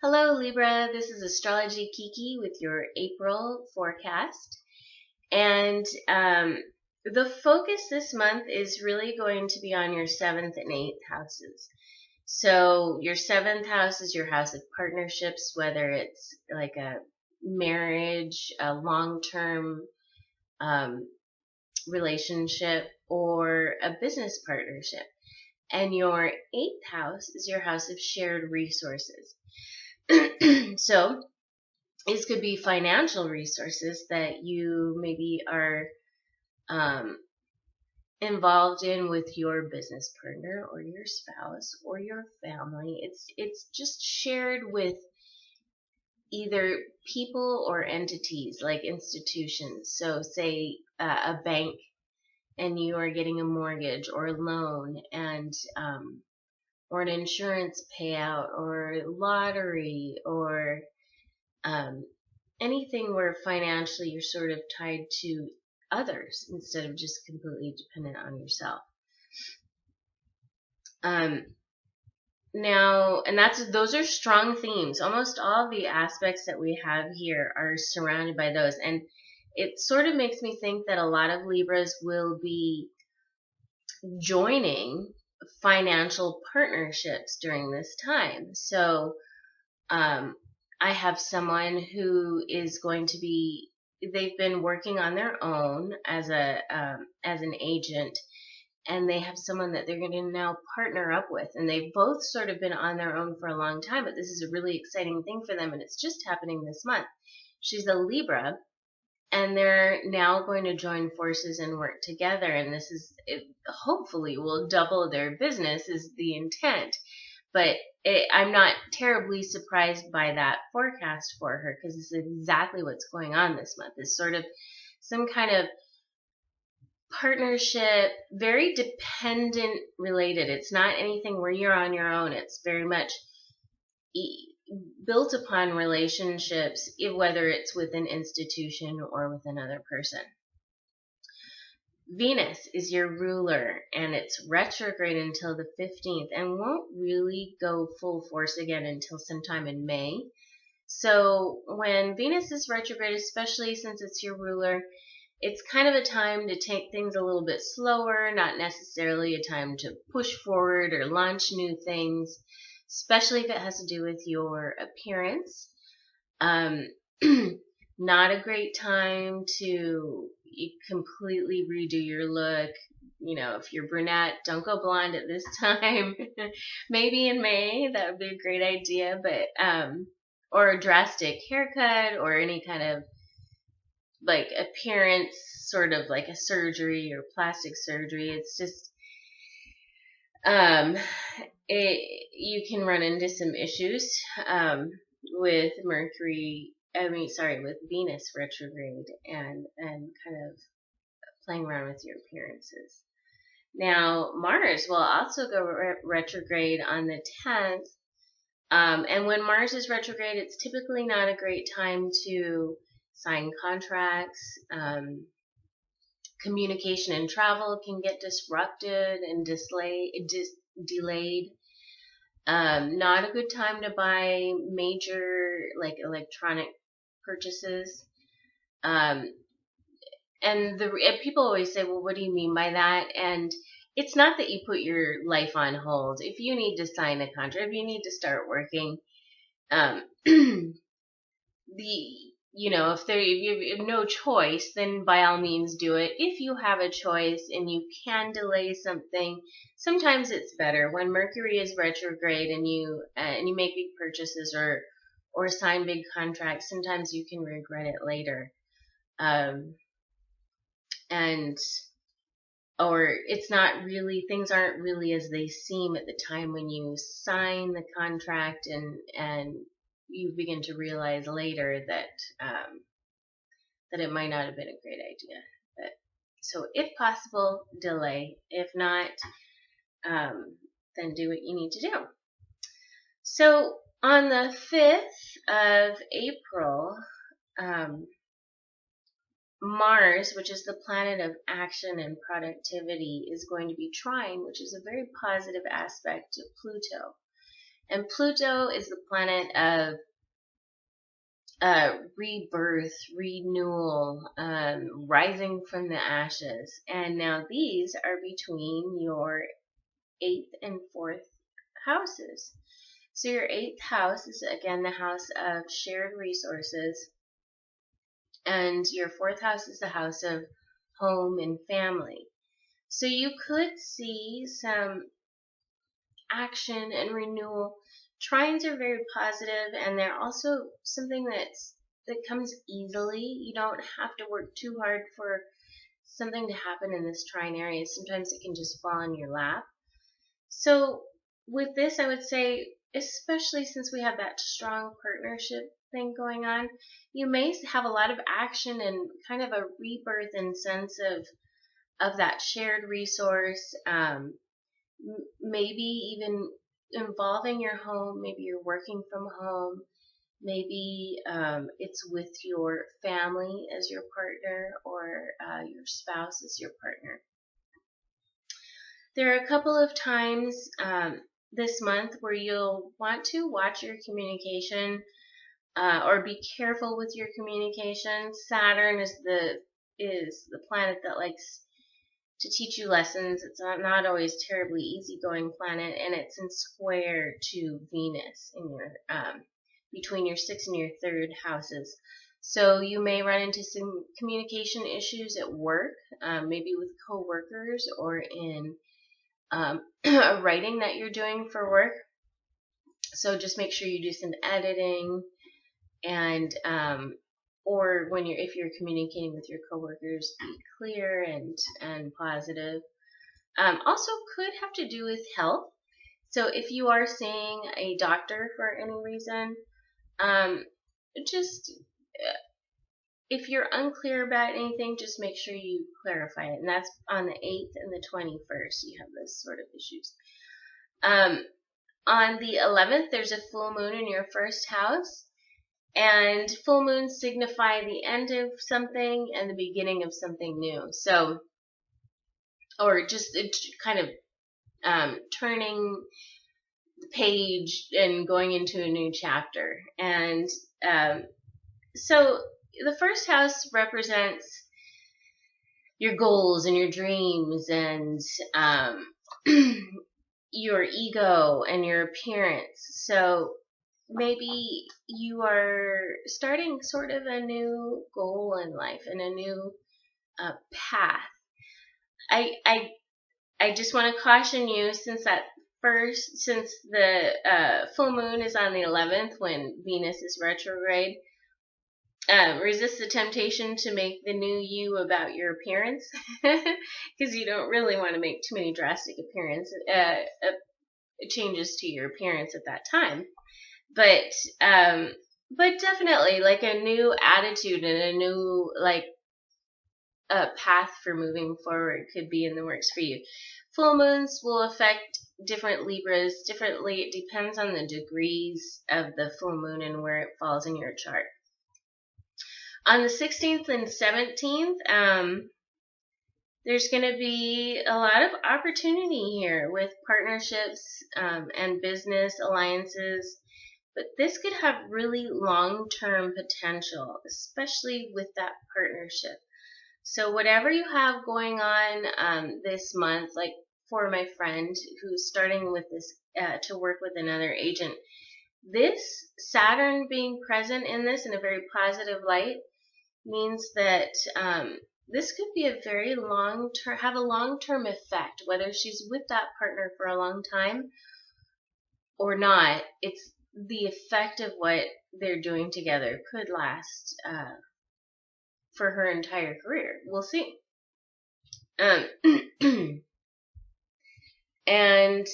Hello Libra, this is astrologykiki with your April forecast. And the focus this month is really going to be on your 7th and 8th houses. So your 7th house is your house of partnerships, whether it's like a marriage, a long-term relationship, or a business partnership. And your 8th house is your house of shared resources. So these could be financial resources that you maybe are involved in with your business partner or your spouse or your family. It's just shared with either people or entities like institutions. So say a bank and you are getting a mortgage or a loan and or an insurance payout or lottery or anything where financially you're sort of tied to others instead of just completely dependent on yourself. Now, and those are strong themes. Almost all the aspects that we have here are surrounded by those. And it sort of makes me think that a lot of Libras will be joining financial partnerships during this time. So, I have someone who is going to be, they've been working on their own as an agent, and they have someone that they're going to now partner up with, and they've both sort of been on their own for a long time, but this is a really exciting thing for them, and it's just happening this month. She's a Libra, and they're now going to join forces and work together, and this is, it hopefully will double their business is the intent. But I'm not terribly surprised by that forecast for her because it's exactly what's going on this month. It's sort of some kind of partnership, very dependent related. It's not anything where you're on your own. It's very much built upon relationships, whether it's with an institution or with another person. Venus is your ruler, and it's retrograde until the 15th and won't really go full force again until sometime in May. So when Venus is retrograde, especially since it's your ruler, it's kind of a time to take things a little bit slower, not necessarily a time to push forward or launch new things, especially if it has to do with your appearance. Not a great time to completely redo your look. You know, if you're brunette, don't go blonde at this time. Maybe in May, that would be a great idea, but or a drastic haircut or any kind of like appearance, sort of like a surgery or plastic surgery. It's just you can run into some issues with with Venus retrograde and kind of playing around with your appearances. Now, Mars will also go retrograde on the 10th. And when Mars is retrograde, it's typically not a great time to sign contracts. Communication and travel can get disrupted and delayed. Not a good time to buy major like electronic purchases. And people always say, well, what do you mean by that? And it's not that you put your life on hold. If you need to sign a contract, if you need to start working, if you have no choice, then by all means do it. If you have a choice and you can delay something, sometimes it's better. When Mercury is retrograde and you make big purchases or sign big contracts, sometimes you can regret it later. Or it's not really, things aren't really as they seem at the time when you sign the contract, and you begin to realize later that it might not have been a great idea. But so if possible, delay. If not, then do what you need to do. So on the 5th of April, Mars, which is the planet of action and productivity, is going to be trine, which is a very positive aspect to Pluto. And Pluto is the planet of rebirth, renewal, rising from the ashes. And now these are between your 8th and 4th houses. So your 8th house is again the house of shared resources, and your 4th house is the house of home and family. So you could see some action and renewal. Trines are very positive, and they're also something that comes easily. You don't have to work too hard for something to happen in this trine area. Sometimes it can just fall in your lap. So with this, I would say, especially since we have that strong partnership thing going on, you may have a lot of action and kind of a rebirth in sense of that shared resource. Maybe even involving your home. Maybe you're working from home. Maybe it's with your family as your partner, or your spouse as your partner. There are a couple of times this month where you'll want to watch your communication, or be careful with your communication. Saturn is the planet that likes to teach you lessons. It's not always terribly easygoing planet, and it's in square to Venus in your between your 6th and your 3rd houses. So you may run into some communication issues at work, maybe with coworkers or in a writing that you're doing for work. So just make sure you do some editing, and or if you're communicating with your coworkers, be clear and positive. Also could have to do with health. So if you are seeing a doctor for any reason, just if you're unclear about anything, just make sure you clarify it. And that's on the 8th and the 21st. You have those sort of issues. On the 11th, there's a full moon in your 1st house. And full moons signify the end of something and the beginning of something new. So, or just kind of turning the page and going into a new chapter. And so the 1st house represents your goals and your dreams and your ego and your appearance. So maybe you are starting sort of a new goal in life and a new path. I just want to caution you, since the full moon is on the 11th when Venus is retrograde, resist the temptation to make the new you about your appearance, because you don't really want to make too many drastic changes to your appearance at that time. But definitely, like, a new attitude and a new, like, a path for moving forward could be in the works for you. Full moons will affect different Libras differently. It depends on the degrees of the full moon and where it falls in your chart. On the 16th and 17th, there's going to be a lot of opportunity here with partnerships and business alliances. But this could have really long-term potential, especially with that partnership. So whatever you have going on this month, like for my friend who's starting with this to work with another agent, this Saturn being present in this in a very positive light means that this could be a very have a long-term effect, whether she's with that partner for a long time or not. It's the effect of what they're doing together could last for her entire career. We'll see. And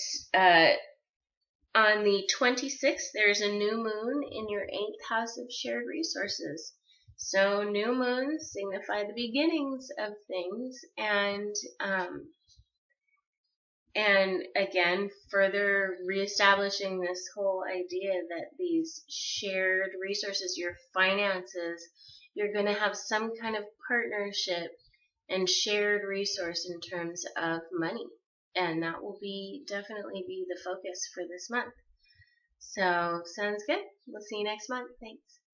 on the 26th, there's a new moon in your 8th house of shared resources. So new moons signify the beginnings of things, and again, further reestablishing this whole idea that these shared resources, your finances, you're going to have some kind of partnership and shared resource in terms of money. And that will definitely be the focus for this month. So, sounds good. We'll see you next month. Thanks.